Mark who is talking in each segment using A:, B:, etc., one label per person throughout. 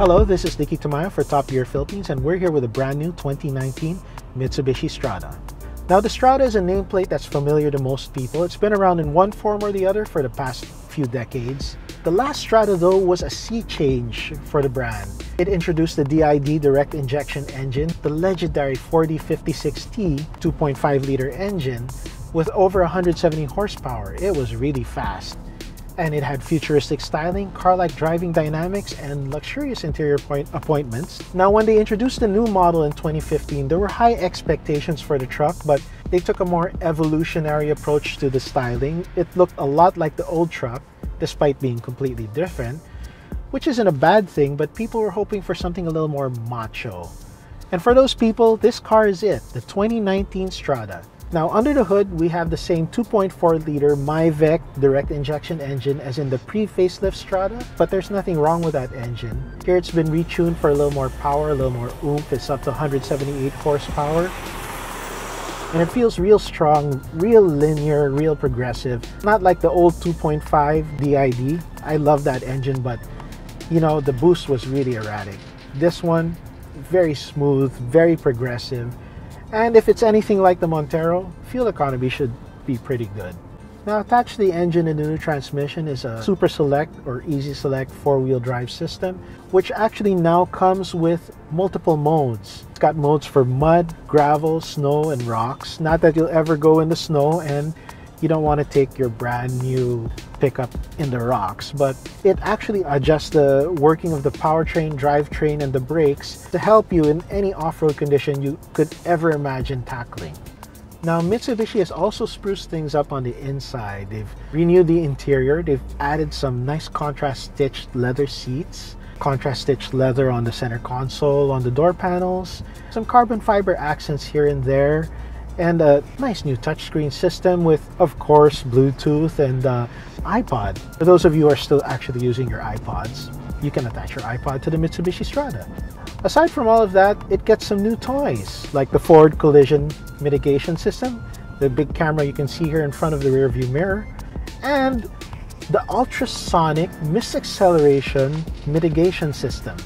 A: Hello, this is Nikki Tamayo for Top Gear Philippines, and we're here with a brand new 2019 Mitsubishi Strada. Now, the Strada is a nameplate that's familiar to most people. It's been around in one form or the other for the past few decades. The last Strada, though, was a sea change for the brand. It introduced the DID direct injection engine, the legendary 4056T 2.5-liter engine with over 170 horsepower. It was really fast. And it had futuristic styling, car-like driving dynamics, and luxurious interior appointments. Now, when they introduced the new model in 2015, there were high expectations for the truck, but they took a more evolutionary approach to the styling. It looked a lot like the old truck, despite being completely different, which isn't a bad thing, but people were hoping for something a little more macho. And for those people, this car is it, the 2019 Strada. Now, under the hood, we have the same 2.4-liter MyVec direct injection engine as in the pre-facelift Strada, but there's nothing wrong with that engine. Here it's been retuned for a little more power, a little more oomph. It's up to 178 horsepower. And it feels real strong, real linear, real progressive. Not like the old 2.5 DID. I love that engine, but you know, the boost was really erratic. This one, very smooth, very progressive. And if it's anything like the Montero, fuel economy should be pretty good. Now, attached to the engine and the new transmission is a Super Select or Easy Select 4-wheel drive system, which actually now comes with multiple modes. It's got modes for mud, gravel, snow, and rocks. Not that you'll ever go in the snow and you don't want to take your brand new pickup in the rocks, but it actually adjusts the working of the powertrain, drivetrain, and the brakes to help you in any off-road condition you could ever imagine tackling. Now, Mitsubishi has also spruced things up on the inside. They've renewed the interior. They've added some nice contrast stitched leather seats, contrast stitched leather on the center console, on the door panels, some carbon fiber accents here and there, and a nice new touchscreen system with, of course, Bluetooth and iPod. For those of you who are still actually using your iPods, you can attach your iPod to the Mitsubishi Strada. Aside from all of that, it gets some new toys, like the forward collision mitigation system, the big camera you can see here in front of the rear view mirror, and the ultrasonic misacceleration mitigation system,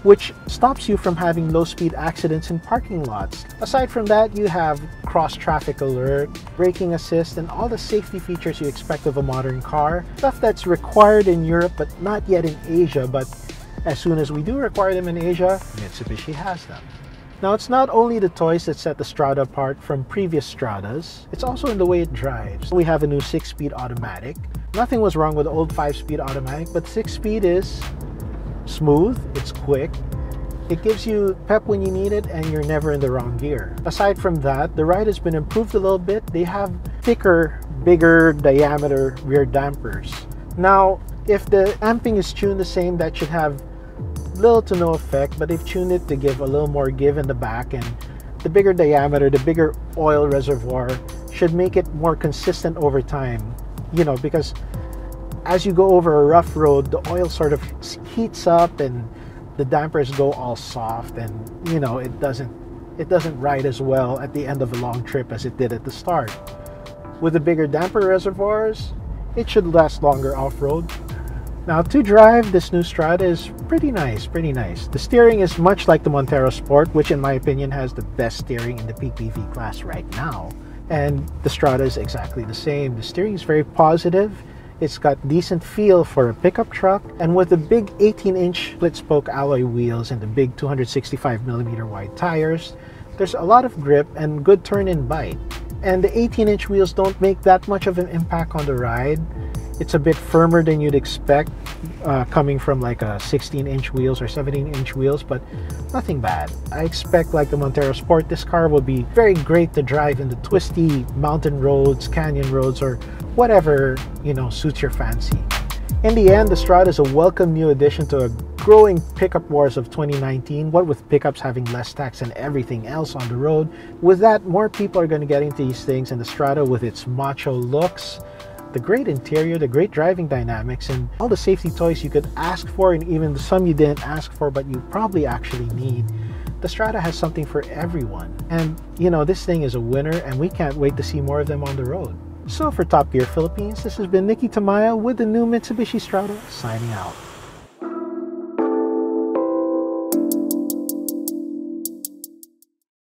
A: which stops you from having low-speed accidents in parking lots. Aside from that, you have cross-traffic alert, braking assist, and all the safety features you expect of a modern car. Stuff that's required in Europe, but not yet in Asia. But as soon as we do require them in Asia, Mitsubishi has them. Now, it's not only the toys that set the Strada apart from previous Stradas, it's also in the way it drives. We have a new 6-speed automatic. Nothing was wrong with the old 5-speed automatic, but 6-speed is smooth, it's quick, it gives you pep when you need it, and you're never in the wrong gear. Aside from that, the ride has been improved a little bit. They have thicker, bigger diameter rear dampers. Now, if the amping is tuned the same, that should have little to no effect, but they've tuned it to give a little more give in the back, and the bigger diameter, the bigger oil reservoir should make it more consistent over time, you know, because as you go over a rough road, the oil sort of heats up and the dampers go all soft, and you know, it doesn't ride as well at the end of a long trip as it did at the start. With the bigger damper reservoirs, it should last longer off-road. Now, to drive, this new Strada is pretty nice, pretty nice. The steering is much like the Montero Sport, which in my opinion has the best steering in the PPV class right now. And the Strada is exactly the same. The steering is very positive. It's got decent feel for a pickup truck, and with the big 18-inch split-spoke alloy wheels and the big 265mm wide tires, there's a lot of grip and good turn-in bite. And the 18-inch wheels don't make that much of an impact on the ride. It's a bit firmer than you'd expect coming from like a 16-inch wheels or 17-inch wheels, but nothing bad. I expect, like the Montero Sport, this car will be very great to drive in the twisty mountain roads, canyon roads, or whatever, you know, suits your fancy. In the end, the Strada is a welcome new addition to a growing pickup wars of 2019, what with pickups having less tax than everything else on the road. With that, more people are going to get into these things, and the Strada, with its macho looks, the great interior, the great driving dynamics, and all the safety toys you could ask for, and even some you didn't ask for but you probably actually need. The Strada has something for everyone. And you know, this thing is a winner, and we can't wait to see more of them on the road. So for Top Gear Philippines, this has been Nikki Tamayo with the new Mitsubishi Strada, signing out.